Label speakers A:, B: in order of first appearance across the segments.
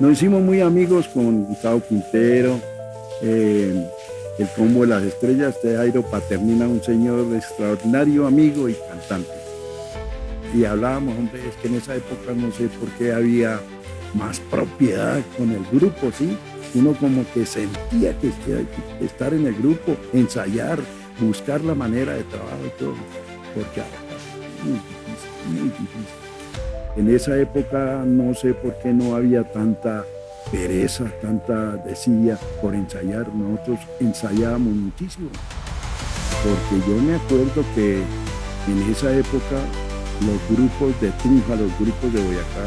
A: Nos hicimos muy amigos con Gustavo Quintero, el Combo de las Estrellas de Jairo Paternina, un señor extraordinario amigo y cantante. Y hablábamos, hombre, es que en esa época no sé por qué había más propiedad con el grupo, ¿sí? Uno como que sentía que estar en el grupo, ensayar, buscar la manera de trabajo y todo, porque muy difícil, muy difícil. En esa época no sé por qué no había tanta pereza, tanta desidia por ensayar. Nosotros ensayábamos muchísimo, porque yo me acuerdo que en esa época los grupos de Tunja, los grupos de Boyacá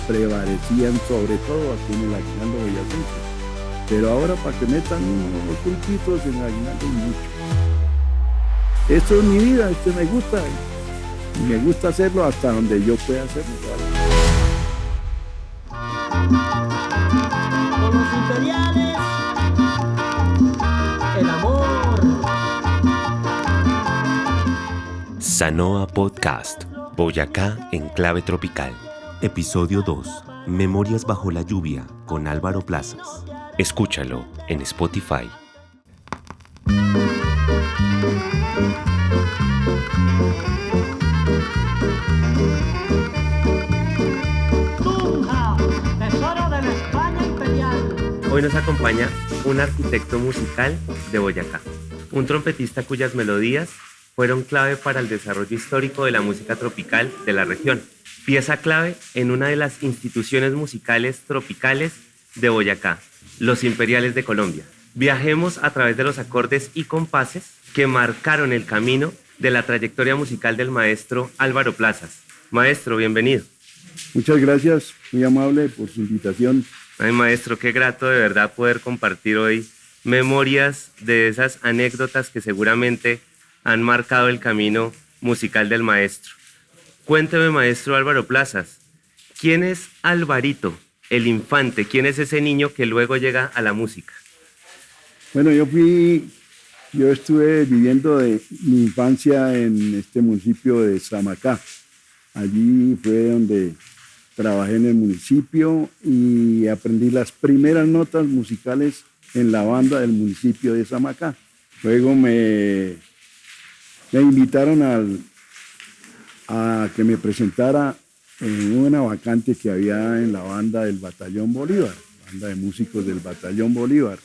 A: prevalecían sobre todo aquí en el Aguinaldo Boyacense. Pero ahora para que metan unos grupitos en el Aguinaldo mucho. Esto es mi vida, esto me gusta. Y me gusta hacerlo hasta donde yo pueda hacerlo.
B: Con los imperiales, el amor.
C: Sanoa Podcast, Boyacá en clave tropical. Episodio 2, Memorias bajo la lluvia, con Álvaro Plazas. Escúchalo en Spotify.
B: Tunja, tesoro de la España imperial.
D: Hoy nos acompaña un arquitecto musical de Boyacá, un trompetista cuyas melodías fueron clave para el desarrollo histórico de la música tropical de la región, pieza clave en una de las instituciones musicales tropicales de Boyacá, los Imperiales de Colombia. Viajemos a través de los acordes y compases que marcaron el camino de la trayectoria musical del maestro Álvaro Plazas. Maestro, bienvenido.
A: Muchas gracias, muy amable por su invitación.
D: Ay, maestro, qué grato de verdad poder compartir hoy memorias de esas anécdotas que seguramente han marcado el camino musical del maestro. Cuénteme, maestro Álvaro Plazas, ¿quién es Alvarito, el infante? ¿Quién es ese niño que luego llega a la música?
A: Bueno, yo estuve viviendo de mi infancia en este municipio de Samacá. Allí fue donde trabajé en el municipio y aprendí las primeras notas musicales en la banda del municipio de Samacá. Luego me invitaron a que me presentara en una vacante que había en la banda del Batallón Bolívar, banda de músicos del Batallón Bolívar.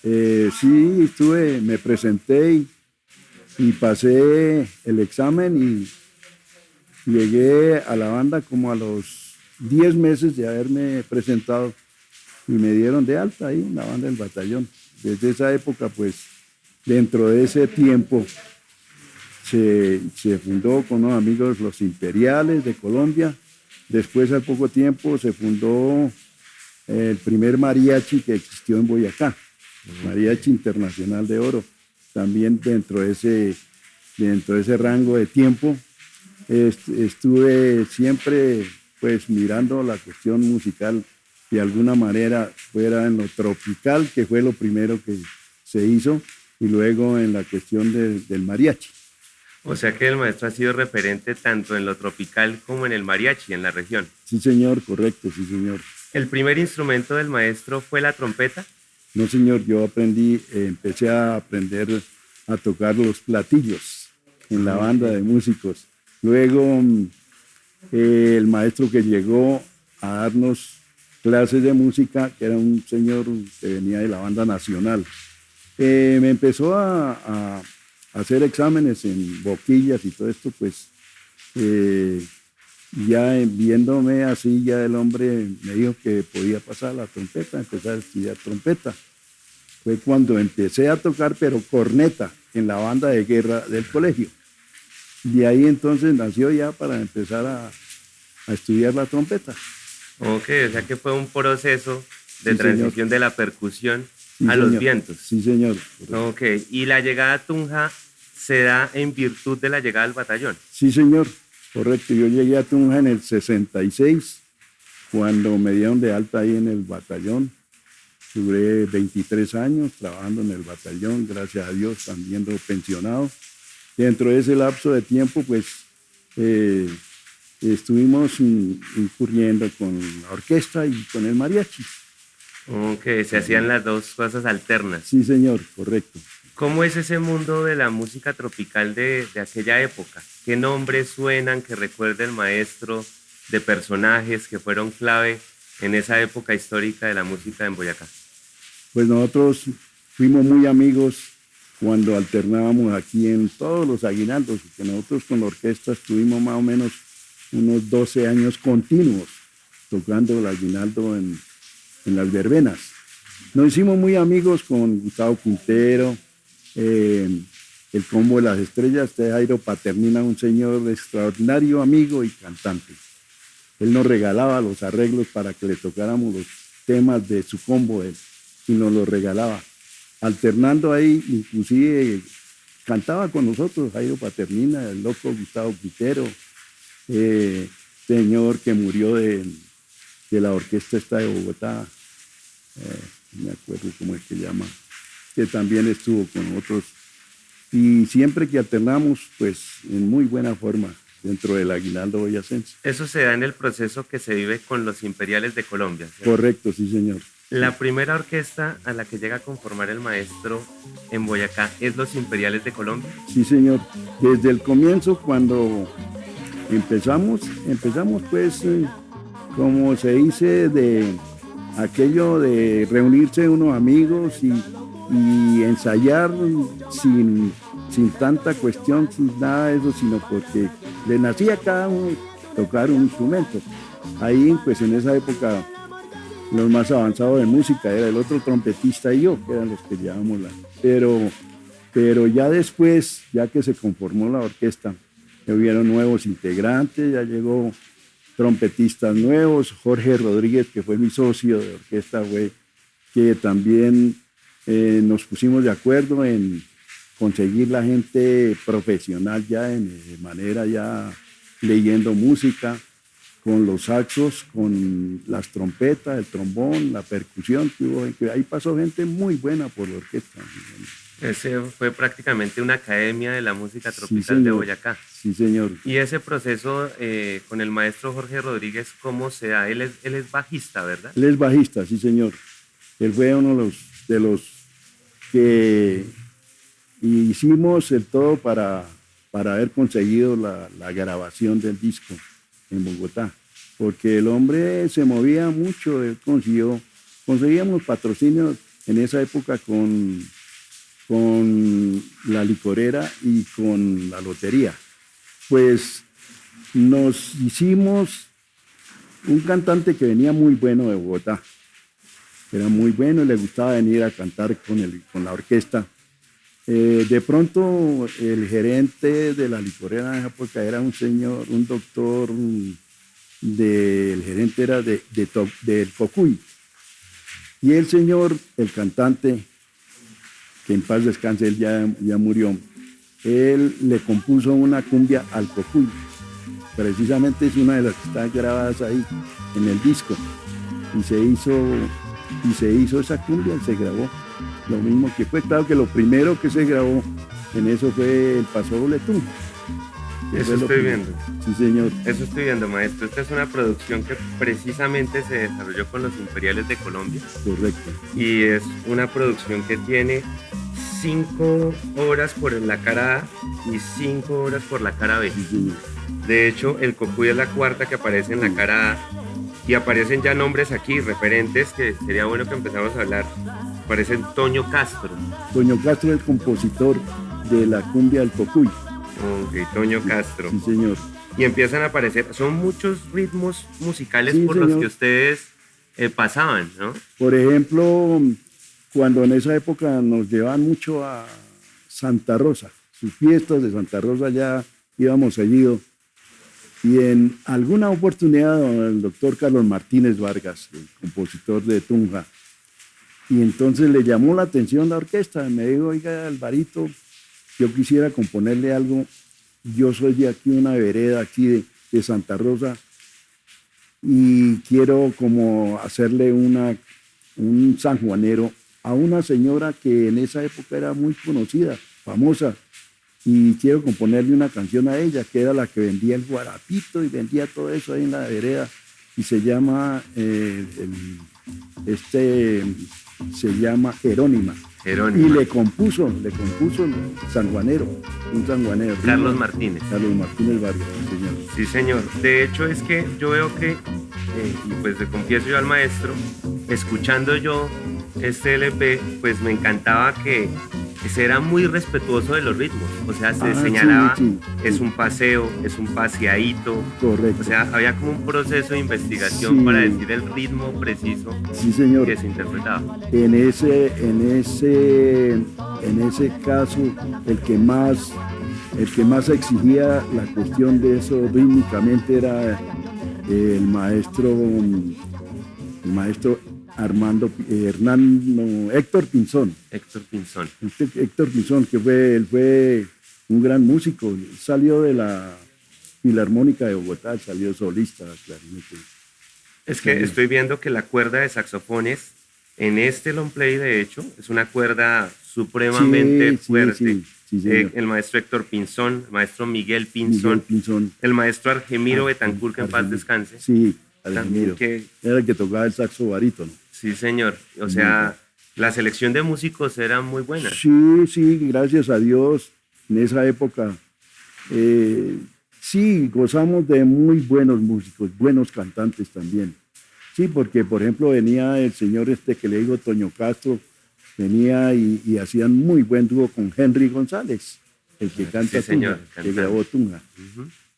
A: Sí, me presenté y pasé el examen y llegué a la banda como a los 10 meses de haberme presentado y me dieron de alta ahí en la banda del Batallón. Desde esa época, pues, dentro de ese tiempo, se fundó con unos amigos los Imperiales de Colombia. Después, al poco tiempo, se fundó el primer mariachi que existió en Boyacá, Mariachi Internacional de Oro. También dentro de ese rango de tiempo estuve siempre pues mirando la cuestión musical de alguna manera, fuera en lo tropical, que fue lo primero que se hizo, y luego en la cuestión del mariachi.
D: O sea que el maestro ha sido referente tanto en lo tropical como en el mariachi en la región.
A: Sí, señor, correcto, sí, señor.
D: ¿El primer instrumento del maestro fue la trompeta?
A: No, señor, yo empecé a aprender a tocar los platillos en la banda de músicos. Luego, el maestro que llegó a darnos clases de música, que era un señor que venía de la banda nacional, me empezó a hacer exámenes en boquillas y todo esto, pues ya viéndome así, ya el hombre me dijo que podía pasar la trompeta, empezar a estudiar trompeta. Fue cuando empecé a tocar, pero corneta, en la banda de guerra del colegio. De ahí entonces nació ya para empezar a estudiar la trompeta.
D: Ok, o sea que fue un proceso de
A: Sí,
D: transición
A: señor.
D: de la percusión
A: Sí,
D: a los
A: señor.
D: vientos.
A: Sí, señor.
D: Ok, y la llegada a Tunja se da en virtud de la llegada al batallón.
A: Sí, señor, correcto. Yo llegué a Tunja en el 66, cuando me dieron de alta ahí en el batallón. Duré 23 años trabajando en el batallón, gracias a Dios, también pensionado. Dentro de ese lapso de tiempo, pues, estuvimos incurriendo con la orquesta y con el mariachi.
D: Como que se hacían las dos cosas alternas.
A: Sí, señor, correcto.
D: ¿Cómo es ese mundo de la música tropical de aquella época? ¿Qué nombres suenan que recuerde el maestro de personajes que fueron clave en esa época histórica de la música en Boyacá?
A: Pues nosotros fuimos muy amigos cuando alternábamos aquí en todos los aguinaldos, porque nosotros con la orquesta estuvimos más o menos unos 12 años continuos tocando el aguinaldo en las verbenas. Nos hicimos muy amigos con Gustavo Quintero, el Combo de las Estrellas de Jairo Paternina, un señor extraordinario amigo y cantante. Él nos regalaba los arreglos para que le tocáramos los temas de su combo y nos los regalaba. Alternando ahí, inclusive cantaba con nosotros Jairo Paternina, el loco Gustavo Quintero, señor que murió de la orquesta esta de Bogotá, no me acuerdo cómo es que llama, que también estuvo con nosotros. Y siempre que alternamos, pues en muy buena forma dentro del aguinaldo boyacense.
D: Eso se da en el proceso que se vive con los Imperiales de Colombia, ¿cierto?
A: Correcto, sí, señor.
D: La primera orquesta a la que llega a conformar el maestro en Boyacá es los Imperiales de Colombia.
A: Sí, señor. Desde el comienzo, cuando empezamos pues, como se dice, de aquello de reunirse unos amigos y ensayar sin tanta cuestión, sin nada de eso, sino porque le nacía a cada uno tocar un instrumento. Ahí, pues en esa época, los más avanzados de música era el otro trompetista y yo, que eran los que llevábamos pero ya después, ya que se conformó la orquesta, ya hubieron nuevos integrantes, ya llegó trompetistas nuevos, Jorge Rodríguez, que fue mi socio de orquesta, que también nos pusimos de acuerdo en conseguir la gente profesional ya de manera ya leyendo música, con los saxos, con las trompetas, el trombón, la percusión, que ahí pasó gente muy buena por la orquesta.
D: Ese fue prácticamente una academia de la música tropical,
A: sí,
D: de Boyacá.
A: Sí, señor.
D: Y ese proceso con el maestro Jorge Rodríguez, ¿cómo se da? Él es bajista, ¿verdad?
A: Él es bajista, sí, señor. Él fue uno de los que hicimos el todo para haber conseguido la grabación del disco en Bogotá, porque el hombre se movía mucho. Él conseguíamos patrocinios en esa época con la licorera y con la lotería. Pues nos hicimos un cantante que venía muy bueno de Bogotá. Era muy bueno y le gustaba venir a cantar con la orquesta. De pronto el gerente de la licorera en esa época era un señor, un doctor, el gerente era del Cocuy. Y el señor, el cantante, que en paz descanse, él ya murió, él le compuso una cumbia al Cocuy. Precisamente es una de las que están grabadas ahí en el disco. Y se hizo esa cumbia y se grabó. Lo mismo que fue, claro que lo primero que se grabó en eso fue el Paso Doble Tunja.
D: Eso estoy viendo.
A: Sí, señor.
D: Eso estoy viendo, maestro. Esta es una producción que precisamente se desarrolló con los Imperiales de Colombia.
A: Correcto.
D: Y es una producción que tiene 5 horas por la cara A y 5 horas por la cara B.
A: Sí, señor.
D: De hecho, el Cocuy es la cuarta que aparece en la cara A y aparecen ya nombres aquí, referentes, que sería bueno que empezamos a hablar. Aparece Toño Castro.
A: Toño Castro es el compositor de la cumbia del Cocuy.
D: Ok, Toño Castro.
A: Sí, señor.
D: Y empiezan a aparecer, son muchos ritmos musicales
A: Sí,
D: por
A: señor.
D: los que ustedes pasaban, ¿no?
A: Por ejemplo, cuando en esa época nos llevaban mucho a Santa Rosa, sus fiestas de Santa Rosa ya íbamos seguido. Y en alguna oportunidad el doctor Carlos Martínez Vargas, el compositor de Tunja, y entonces le llamó la atención la orquesta, me dijo, oiga, Alvarito, yo quisiera componerle algo, yo soy de aquí, una vereda aquí de Santa Rosa, y quiero como hacerle un sanjuanero a una señora que en esa época era muy conocida, famosa, y quiero componerle una canción a ella, que era la que vendía el guarapito y vendía todo eso ahí en la vereda, y se llama, se llama Jerónima.
D: Jerónimo.
A: Y le compuso sanjuanero, un sanjuanero.
D: Carlos Martínez.
A: Carlos Martínez Vargas, sí, señor.
D: Sí, señor. De hecho, es que yo veo que, y pues le confieso yo al maestro, escuchando yo este LP, pues me encantaba que era muy respetuoso de los ritmos. O sea, se señalaba,
A: sí,
D: es un paseo, es un paseadito.
A: Correcto.
D: O sea, había como un proceso de investigación para decir el ritmo preciso
A: sí, señor.
D: que se interpretaba.
A: En ese caso, el que más exigía la cuestión de eso rítmicamente era el maestro Héctor Pinzón.
D: Héctor Pinzón.
A: Héctor Pinzón, que fue un gran músico, salió de la Filarmónica de Bogotá, salió solista, clarinete.
D: Es que estoy viendo que la cuerda de saxofones en este long play, de hecho, es una cuerda supremamente fuerte.
A: Sí,
D: el maestro Héctor Pinzón, el maestro Miguel Pinzón, el maestro Argemiro Betancourt, que en paz descanse.
A: Sí, Argemiro. Era el que tocaba el saxo barítono.
D: Sí, señor. O sea, la selección de músicos era muy buena.
A: Sí, gracias a Dios. En esa época, sí, gozamos de muy buenos músicos, buenos cantantes también. Sí, porque, por ejemplo, venía el señor que le digo, Toño Castro, venía y hacían muy buen dúo con Henry González, el que canta
D: señor,
A: Tunja, que grabó Tunja.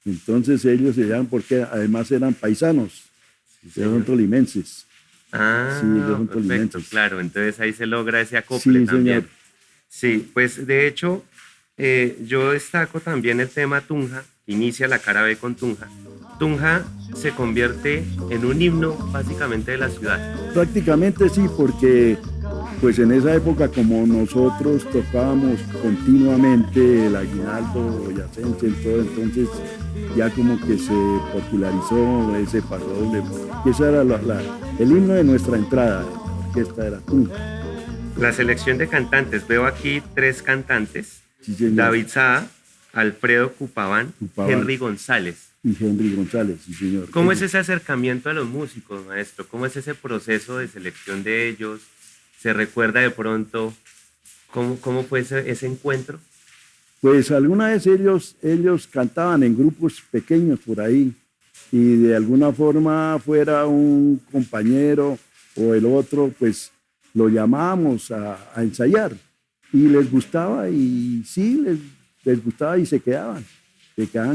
A: Entonces ellos se llaman porque además eran paisanos, eran tolimenses.
D: Ah,
A: sí,
D: perfecto,
A: tolimenses.
D: Claro, entonces ahí se logra ese acople también. Señor. Sí, pues de hecho, yo destaco también el tema Tunja, inicia la cara B con Tunja. Tunja se convierte en un himno básicamente de la ciudad.
A: Prácticamente sí, porque pues en esa época como nosotros tocábamos continuamente el aguinaldo boyacense, entonces ya como que se popularizó ese pasodoble, que ese era el himno de nuestra entrada, que esta era Tunja.
D: La selección de cantantes, veo aquí 3 cantantes,
A: sí,
D: David Saá, Alfredo Cupaván, Henry González.
A: Y Henry González, sí, señor.
D: ¿Cómo es ese acercamiento a los músicos, maestro? ¿Cómo es ese proceso de selección de ellos? ¿Se recuerda de pronto cómo fue ese encuentro?
A: Pues alguna vez ellos cantaban en grupos pequeños por ahí y de alguna forma fuera un compañero o el otro, pues lo llamábamos a ensayar y les gustaba y sí, les gustaba y se quedaban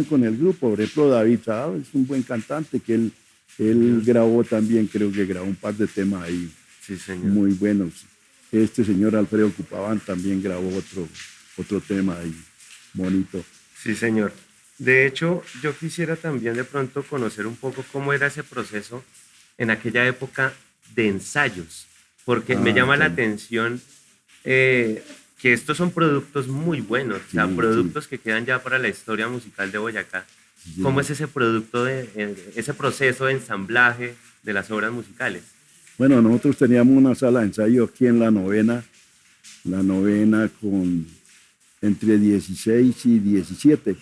A: con el grupo. Por ejemplo, David Saá es un buen cantante que él grabó también, creo que grabó un par de temas ahí.
D: Sí, señor.
A: Muy buenos. Este señor Alfredo Cupaván también grabó otro tema ahí, bonito.
D: Sí, señor. De hecho, yo quisiera también de pronto conocer un poco cómo era ese proceso en aquella época de ensayos, porque me llama la atención que estos son productos muy buenos, o sea, productos que quedan ya para la historia musical de Boyacá. Sí. ¿Cómo es ese ese proceso de ensamblaje de las obras musicales?
A: Bueno, nosotros teníamos una sala de ensayo aquí en la novena con entre 16 y 17.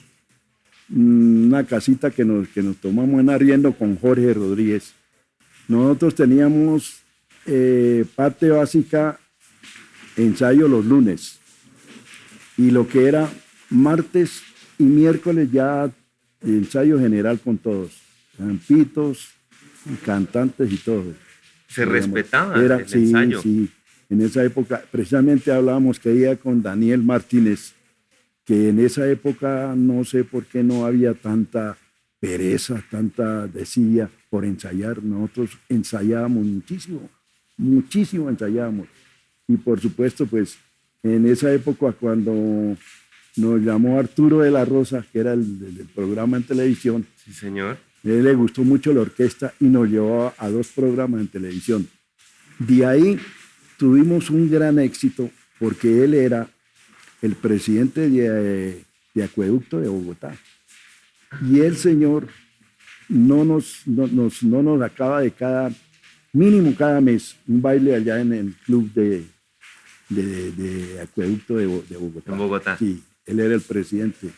A: Una casita que nos tomamos en arriendo con Jorge Rodríguez. Nosotros teníamos parte básica, ensayo los lunes, y lo que era martes y miércoles ya ensayo general con todos, campitos, cantantes y todo.
D: Se respetaba el ensayo.
A: Sí, en esa época, precisamente hablábamos que iba con Daniel Martínez, que en esa época no sé por qué no había tanta pereza, tanta desidia por ensayar. Nosotros ensayábamos muchísimo ensayábamos. Y por supuesto, pues en esa época cuando nos llamó Arturo de la Rosa, que era el programa en televisión.
D: Sí, señor.
A: A él le gustó mucho la orquesta y nos llevó a 2 programas en televisión. De ahí tuvimos un gran éxito porque él era el presidente de Acueducto de Bogotá. Y el señor no nos acaba de mínimo cada mes, un baile allá en el club de Acueducto de Bogotá.
D: En Bogotá.
A: Sí, él era el presidente.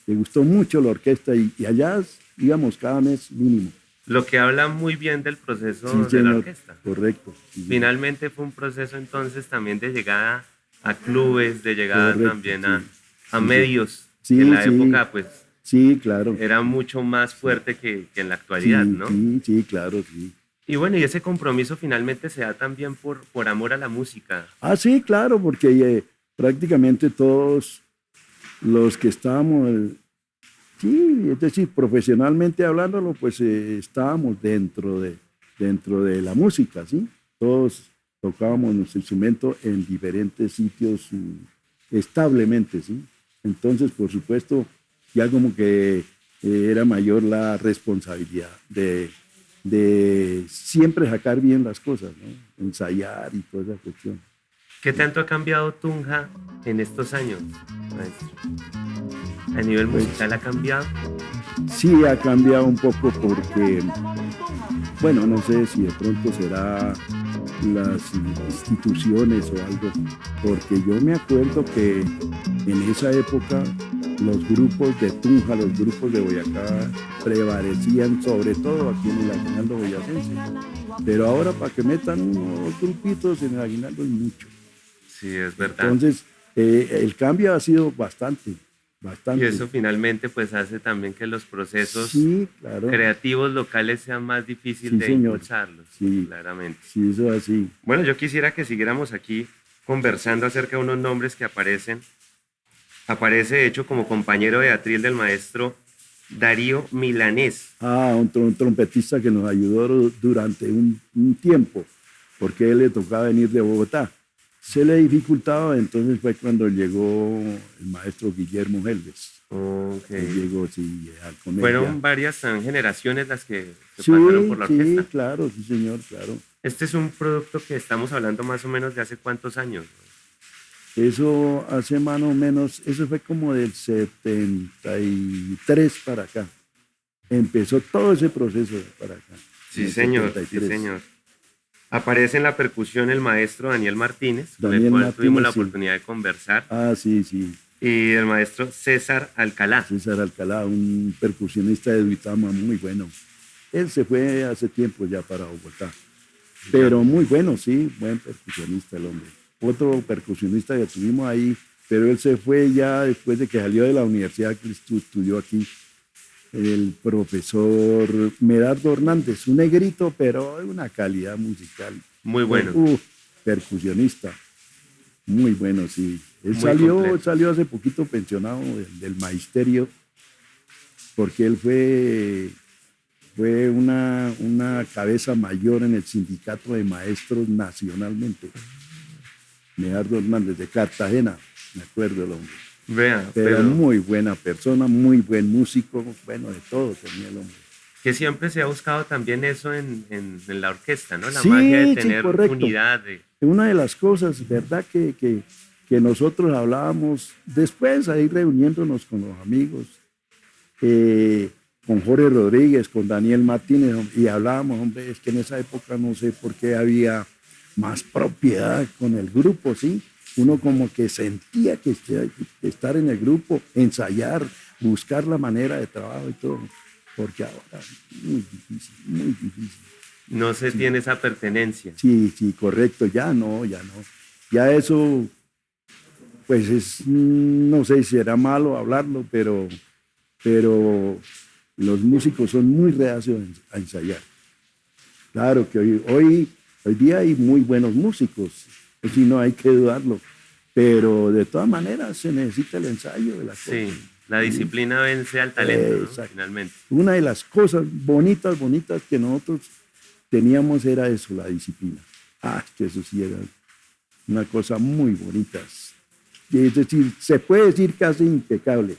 A: Le gustó mucho la orquesta y allá íbamos cada mes mínimo.
D: Lo que habla muy bien del proceso
A: Sí,
D: de la
A: señor,
D: orquesta.
A: correcto. Sí,
D: Finalmente fue un proceso entonces también de llegada a clubes, de llegada
A: Correcto,
D: también
A: sí.
D: a
A: Sí,
D: medios,
A: sí.
D: que en la
A: Sí,
D: época pues
A: sí, claro.
D: era mucho más fuerte que en la actualidad,
A: Sí,
D: ¿no?
A: sí, claro, sí.
D: Y bueno, y ese compromiso finalmente se da también por amor a la música.
A: Ah, sí, claro, porque prácticamente todos los que estábamos, sí, es decir, profesionalmente hablándolo, pues estábamos dentro de la música, ¿sí? Todos tocábamos nuestro instrumento en diferentes sitios establemente, ¿sí? Entonces, por supuesto, ya como que era mayor la responsabilidad de siempre sacar bien las cosas, ¿no? Ensayar y toda esa cuestión.
D: ¿Qué tanto ha cambiado Tunja en estos años, maestro? ¿A nivel musical ha cambiado?
A: Sí ha cambiado un poco porque, bueno, no sé si de pronto será las instituciones o algo, porque yo me acuerdo que en esa época los grupos de Tunja, los grupos de Boyacá prevalecían sobre todo aquí en el aguinaldo boyacense, pero ahora para que metan unos grupitos en el aguinaldo es mucho.
D: Sí, es verdad.
A: Entonces el cambio ha sido bastante.
D: Y eso finalmente pues hace también que los procesos
A: sí, claro.
D: creativos locales sean más difíciles
A: Sí,
D: de
A: señor.
D: impulsarlos,
A: Sí.
D: claramente.
A: Sí, eso es así.
D: Bueno, yo quisiera que siguiéramos aquí conversando acerca de unos nombres que aparecen. Aparece, de hecho, como compañero de atril del maestro Darío Milanés.
A: Ah, un trompetista que nos ayudó durante un tiempo, porque él le tocaba venir de Bogotá. Se le dificultaba, entonces fue cuando llegó el maestro Guillermo Helves.
D: Okay.
A: Llegó, sí, al comer.
D: Fueron varias generaciones las que se
A: sí,
D: pasaron por la orquesta.
A: Sí, claro, sí, señor, claro.
D: Este es un producto que estamos hablando más o menos de hace cuántos años.
A: Eso hace más o menos, eso fue como del 73 para acá. Empezó todo ese proceso para acá.
D: Sí, señor, 73. Sí, señor. Aparece en la percusión el maestro Daniel Martínez, con el cual tuvimos la oportunidad de conversar.
A: Ah, sí, sí.
D: Y el maestro César Alcalá.
A: César Alcalá, un percusionista de Duitama muy bueno. Él se fue hace tiempo ya para Bogotá. Pero muy bueno, sí, buen percusionista el hombre. Otro percusionista que tuvimos ahí, pero él se fue ya después de que salió de la universidad que estudió aquí, el profesor Medardo Hernández, un negrito, pero de una calidad musical.
D: Muy bueno.
A: Percusionista, muy bueno, sí. Él salió hace poquito pensionado del magisterio, porque él fue una cabeza mayor en el sindicato de maestros nacionalmente. Medardo Hernández, de Cartagena, me acuerdo el hombre.
D: Vea,
A: pero muy buena persona, muy buen músico, bueno, de todo tenía el hombre.
D: Que siempre se ha buscado también eso en la orquesta, ¿no? La
A: sí,
D: magia de tener
A: correcto.
D: unidad.
A: Una de las cosas, ¿verdad? Que nosotros hablábamos después, ahí reuniéndonos con los amigos, con Jorge Rodríguez, con Daniel Martínez, y hablábamos, hombre, es que en esa época no sé por qué había más propiedad con el grupo, ¿sí? Uno como que sentía que estar en el grupo, ensayar, buscar la manera de trabajo y todo, porque ahora muy difícil, muy difícil.
D: No se tiene esa pertenencia.
A: Sí, sí, correcto, ya no. Ya eso, pues no sé si será malo hablarlo, pero los músicos son muy reacios a ensayar. Claro que hoy día hay muy buenos músicos, si no hay que dudarlo, pero de todas maneras se necesita el ensayo de la cosa.
D: Sí, la disciplina vence al talento, ¿no? Finalmente.
A: Una de las cosas bonitas que nosotros teníamos era eso, la disciplina. Que eso sí era una cosa muy bonita. Es decir, se puede decir casi impecable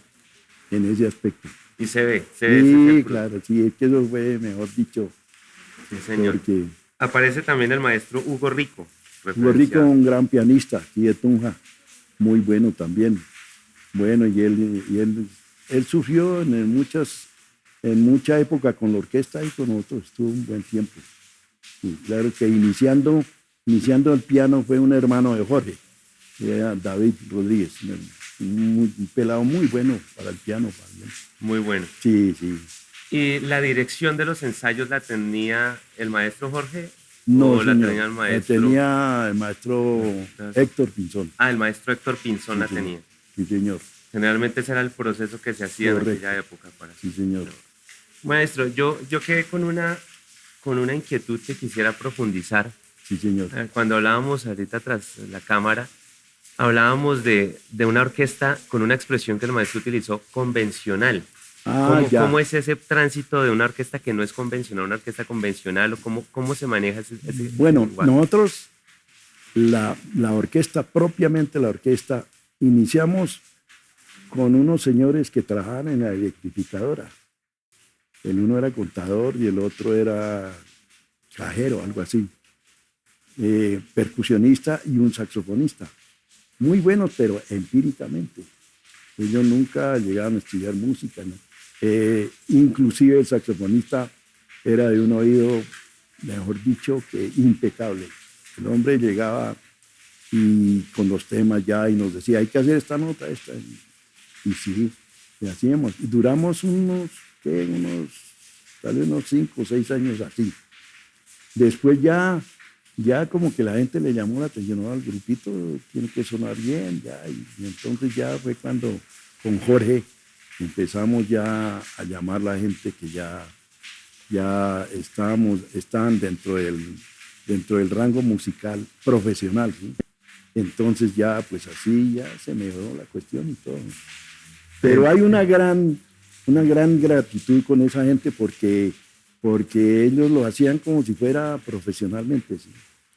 A: en ese aspecto.
D: Y se ve.
A: Sí, claro, sí, es que eso fue, mejor dicho.
D: Sí, señor. Porque aparece también el maestro Hugo Rico.
A: Hugo Rico, un gran pianista aquí de Tunja, muy bueno también. Bueno, y él sufrió en mucha época con la orquesta y con nosotros, estuvo un buen tiempo. Y claro que iniciando el piano fue un hermano de Jorge, que era David Rodríguez. un pelado muy bueno para el piano también.
D: Muy bueno.
A: Sí, sí.
D: ¿Y la dirección de los ensayos la tenía el maestro Jorge?
A: No,
D: ¿O la
A: señor,
D: tenía el
A: la
D: maestro?
A: tenía el maestro Héctor Pinzón.
D: Ah, el maestro Héctor Pinzón la
A: Sí,
D: tenía.
A: Sí, señor.
D: Generalmente ese era el proceso que se hacía
A: Correcto.
D: en aquella época.
A: Sí, señor.
D: Maestro, yo quedé con una inquietud que quisiera profundizar.
A: Sí, señor.
D: Cuando hablábamos ahorita tras la cámara, hablábamos de una orquesta con una expresión que el maestro utilizó, convencional. ¿Cómo es ese tránsito de una orquesta que no es convencional a una orquesta convencional? ¿O cómo se maneja ese
A: Bueno,
D: lenguaje?
A: nosotros, la orquesta, propiamente la orquesta, iniciamos con unos señores que trabajaban en la electrificadora. El uno era contador y el otro era cajero, algo así. Percusionista y un saxofonista. Muy buenos, pero empíricamente. Ellos nunca llegaron a estudiar música, ¿no? Inclusive el saxofonista era de un oído, mejor dicho, que impecable. El hombre llegaba y con los temas ya y nos decía, hay que hacer esta nota, esta. Y sí, y hacíamos. Y duramos tal vez unos 5 o 6 años así. Después ya como que la gente le llamó la atención, ¿no? Al grupito tiene que sonar bien, ya. Y entonces ya fue cuando con Jorge empezamos ya a llamar a la gente que ya estaban dentro del rango musical profesional, ¿sí? Entonces ya pues así ya se mejoró la cuestión y todo. Pero hay una gran gratitud con esa gente porque ellos lo hacían como si fuera profesionalmente, ¿sí?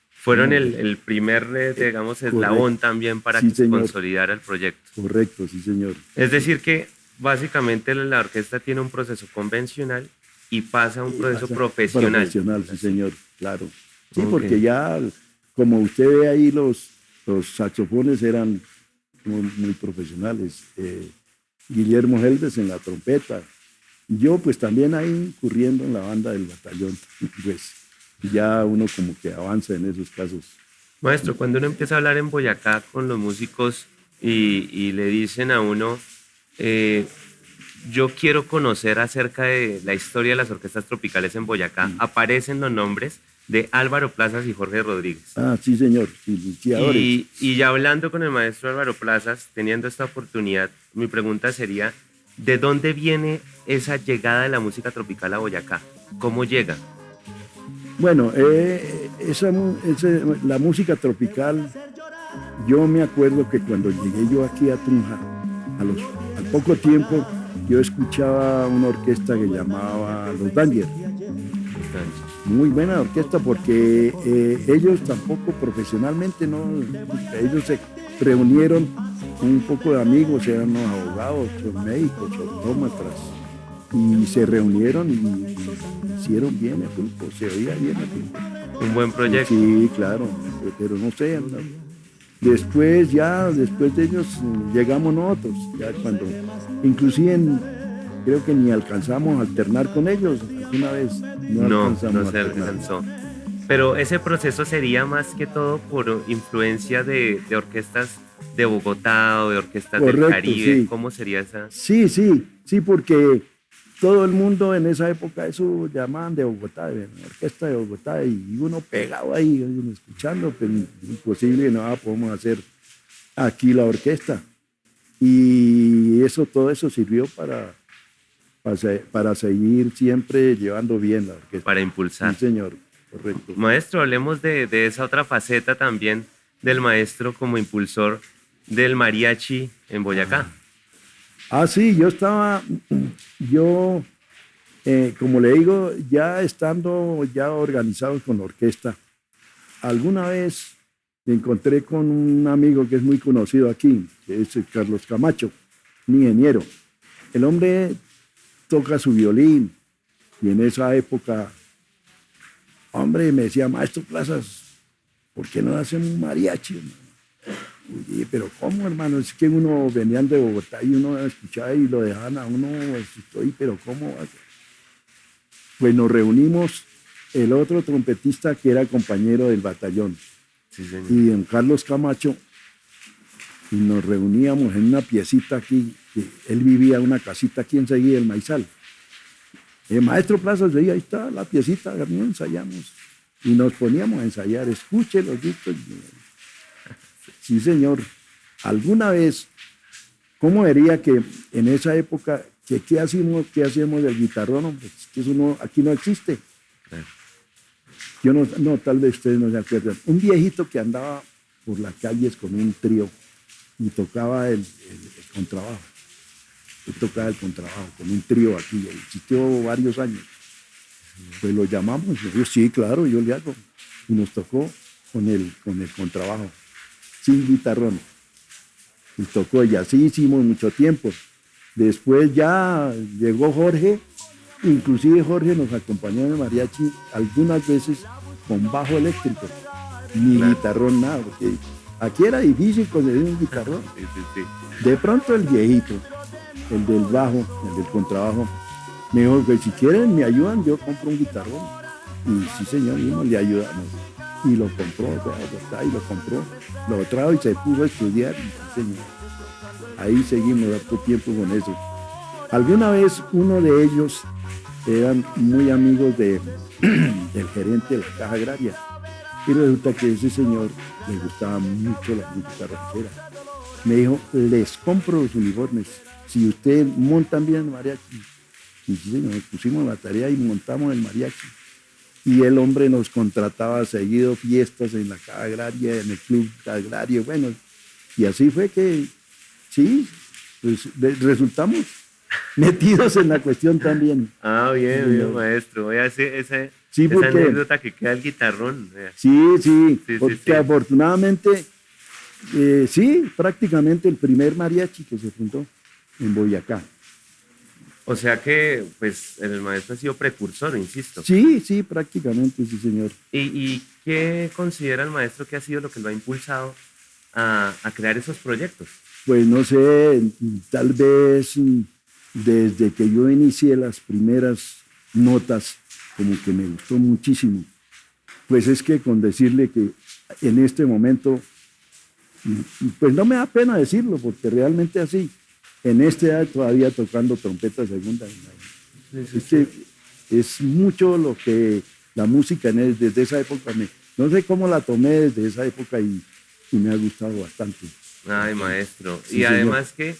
D: Fueron el primer, digamos, eslabón también para
A: Sí,
D: que se
A: señor.
D: consolidara el proyecto.
A: Correcto, sí, señor.
D: Es decir que básicamente la orquesta tiene un proceso convencional y pasa a un proceso profesional.
A: Profesional, sí, señor, claro. Sí,
D: Ok.
A: porque ya, como usted ve ahí, los saxofones eran muy profesionales. Guillermo Helves en la trompeta. Yo pues también ahí incurriendo en la banda del batallón, pues ya uno como que avanza en esos casos.
D: Maestro, cuando uno empieza a hablar en Boyacá con los músicos y le dicen a uno, yo quiero conocer acerca de la historia de las orquestas tropicales en Boyacá, aparecen los nombres de Álvaro Plazas y Jorge Rodríguez.
A: Ah, sí, señor, iniciadores.
D: Y ya hablando con el maestro Álvaro Plazas, teniendo esta oportunidad, mi pregunta sería, ¿de dónde viene esa llegada de la música tropical a Boyacá? ¿Cómo llega?
A: Bueno, la música tropical, yo me acuerdo que cuando llegué yo aquí a Tunja, al poco tiempo, yo escuchaba una orquesta que llamaba Los Danger. Muy buena orquesta porque ellos tampoco profesionalmente, ¿no? Ellos se reunieron un poco de amigos, eran unos abogados, son médicos, odontómetras, y se reunieron y hicieron bien el grupo, se oía bien el grupo.
D: Un buen proyecto.
A: Sí, claro, pero no sé, ¿no? Después de ellos llegamos nosotros, ya cuando, inclusive creo que ni alcanzamos a alternar con ellos alguna vez.
D: No se alcanzó. Pero ese proceso sería más que todo por influencia de orquestas de Bogotá o de orquestas del Caribe.
A: Sí.
D: ¿Cómo sería esa?
A: Sí, porque todo el mundo en esa época eso llamaban de Bogotá, de la orquesta de Bogotá, y uno pegado ahí, uno escuchando, pero imposible, no podemos hacer aquí la orquesta. Y todo eso sirvió para seguir siempre llevando bien la orquesta.
D: Para impulsar.
A: Sí, señor, correcto.
D: Maestro, hablemos de esa otra faceta también del maestro como impulsor del mariachi en Boyacá.
A: Sí, como le digo, ya estando ya organizados con la orquesta, alguna vez me encontré con un amigo que es muy conocido aquí, que es Carlos Camacho, un ingeniero. El hombre toca su violín y en esa época, hombre, me decía, maestro Plazas, ¿por qué no hacen un mariachi, hermano? Oye, pero ¿cómo, hermano? Es que uno venían de Bogotá y uno escuchaba y lo dejaban a uno, pero ¿cómo? Pues nos reunimos, el otro trompetista que era compañero del batallón,
D: Sí, señor.
A: y don Carlos Camacho, y nos reuníamos en una piecita aquí, que él vivía en una casita aquí enseguida, el Maizal. El maestro Plazas veía, ahí está la piecita, no ensayamos. Y nos poníamos a ensayar, escuche los discos. Sí, señor. Alguna vez, ¿cómo vería que en esa época, que qué hacíamos del guitarrón? Hombre, es que eso no, aquí no existe. Yo no, tal vez ustedes no se acuerdan. Un viejito que andaba por las calles con un trío y tocaba el contrabajo. Él tocaba el contrabajo con un trío aquí, existió varios años. Pues lo llamamos, y yo, sí, claro, yo le hago. Y nos tocó con el contrabajo, sin guitarrón. Y tocó, y así hicimos mucho tiempo. Después ya llegó Jorge, inclusive Jorge nos acompañó en el mariachi algunas veces con bajo eléctrico, ni guitarrón, nada, porque aquí era difícil conseguir un guitarrón. De pronto el viejito, el del bajo, el del contrabajo, me dijo que si quieren me ayudan, yo compro un guitarrón. Y sí, señor, mismo le ayudamos. Y lo compró, y lo compró, lo trajo y se puso a estudiar. Y sí, señor. Ahí seguimos harto tiempo con eso. Alguna vez uno de ellos eran muy amigos del gerente de la Caja Agraria. Y resulta que ese señor le gustaba mucho la música ranchera. Me dijo, les compro los uniformes. Si ustedes montan bien el mariachi. Y sí, señor, nos pusimos la tarea y montamos el mariachi. Y el hombre nos contrataba seguido fiestas en la Caja Agraria, en el Club Agrario. Bueno, y así fue que, sí, pues resultamos metidos en la cuestión también.
D: Ah, bien,
A: Sí,
D: bien, maestro. Voy a hacer esa
A: porque,
D: anécdota que queda el guitarrón.
A: Sí, porque
D: sí.
A: afortunadamente, sí, prácticamente el primer mariachi que se fundó en Boyacá.
D: O sea que, pues, el maestro ha sido precursor, insisto.
A: Sí, prácticamente, sí, señor.
D: ¿Y qué considera el maestro que ha sido lo que lo ha impulsado a crear esos proyectos?
A: Pues no sé, tal vez desde que yo inicié las primeras notas, como que me gustó muchísimo. Pues es que con decirle que en este momento, pues no me da pena decirlo, porque realmente así, en esta edad todavía tocando trompeta segunda. Es que es mucho lo que la música desde esa época, no sé cómo la tomé desde esa época y me ha gustado bastante.
D: Ay, maestro.
A: Sí,
D: y
A: señor.
D: además que,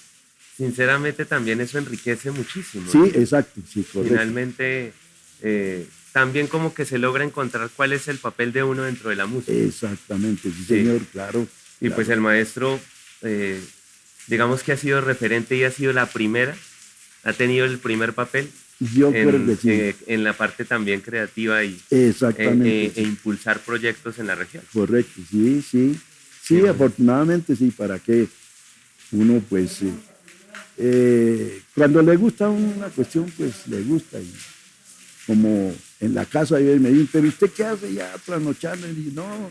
D: sinceramente, también eso enriquece muchísimo.
A: Sí,
D: ¿no?
A: exacto, sí, correcto.
D: Finalmente, también como que se logra encontrar cuál es el papel de uno dentro de la música.
A: Exactamente, sí, señor, claro.
D: Y
A: claro.
D: pues el maestro, digamos que ha sido referente y ha sido la primera, ha tenido el primer papel
A: Yo creo que sí.
D: en la parte también creativa y
A: Exactamente.
D: e impulsar proyectos en la región.
A: Correcto, sí. Sí, afortunadamente sí, para que uno pues, cuando le gusta una cuestión, pues le gusta. Y como en la casa me dicen, pero ¿usted qué hace ya trasnochando? Y digo, no,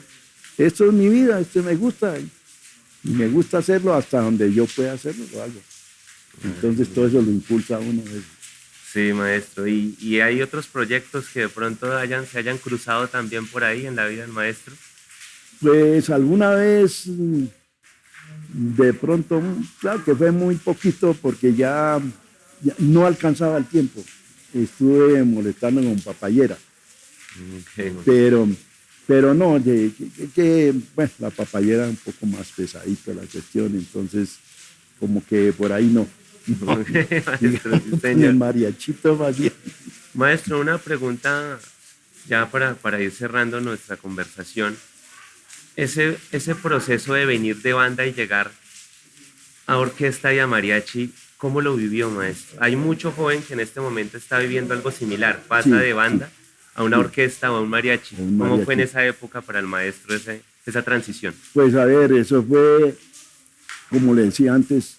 A: esto es mi vida, esto me gusta. Y me gusta hacerlo hasta donde yo pueda hacerlo, lo hago. Entonces todo eso lo impulsa a uno.
D: Sí, maestro. ¿Y hay otros proyectos que de pronto se hayan cruzado también por ahí en la vida del maestro?
A: Pues alguna vez, de pronto, claro que fue muy poquito porque ya no alcanzaba el tiempo. Estuve molestando con papayera.
D: Okay.
A: Pero no, bueno, la papayera es un poco más pesadita la cuestión, entonces como que por ahí no.
D: Okay, maestro, sí,
A: El
D: señor.
A: mariachito más bien.
D: Maestro, una pregunta ya para ir cerrando nuestra conversación. Ese proceso de venir de banda y llegar a orquesta y a mariachi, ¿cómo lo vivió, maestro? Hay mucho joven que en este momento está viviendo algo similar, pasa
A: Sí,
D: de banda a una orquesta o a un mariachi.
A: Un
D: ¿Cómo fue en
A: mariachi.
D: esa época para el maestro esa transición?
A: Pues a ver, eso fue, como le decía antes,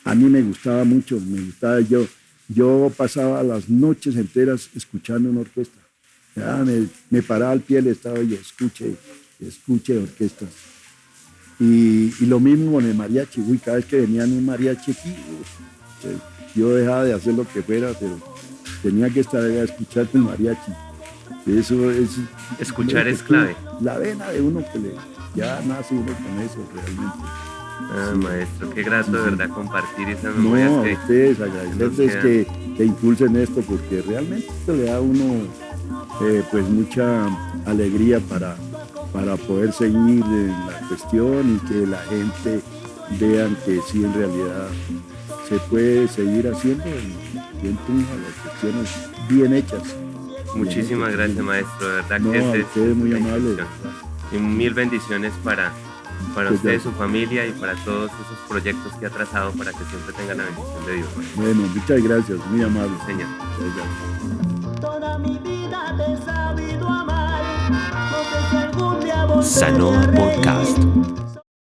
A: a mí me gustaba mucho, yo pasaba las noches enteras escuchando una orquesta. Ya me paraba al pie del estado y escuche orquestas. Y lo mismo con el mariachi. Uy, cada vez que venían un mariachi aquí, yo dejaba de hacer lo que fuera, pero tenía que estar allá a escuchar el mariachi. Eso es...
D: Escuchar es clave.
A: La vena de uno que ya nace uno con eso realmente.
D: Maestro, qué grato de verdad compartir esas memorias
A: No, a
D: que
A: ustedes agradecerles
D: nos
A: que impulsen esto, porque realmente esto le da a uno pues mucha alegría para poder seguir en la cuestión y que la gente vean que sí, en realidad se puede seguir haciendo bien triunfa las cuestiones bien hechas.
D: Muchísimas gracias, maestro, de verdad
A: No,
D: que
A: a ustedes muy
D: la
A: amables.
D: institución. Y mil bendiciones para
A: Pues
D: usted,
A: ya.
D: su familia y para todos esos proyectos que ha trazado para que siempre tengan la bendición de Dios.
A: Bueno, muchas gracias, muy amables.
D: Señor.
A: Gracias.
B: Toda mi vida te he sabido amar. No sé si algún día volveré
C: Sanoa
B: a reír.
C: Podcast.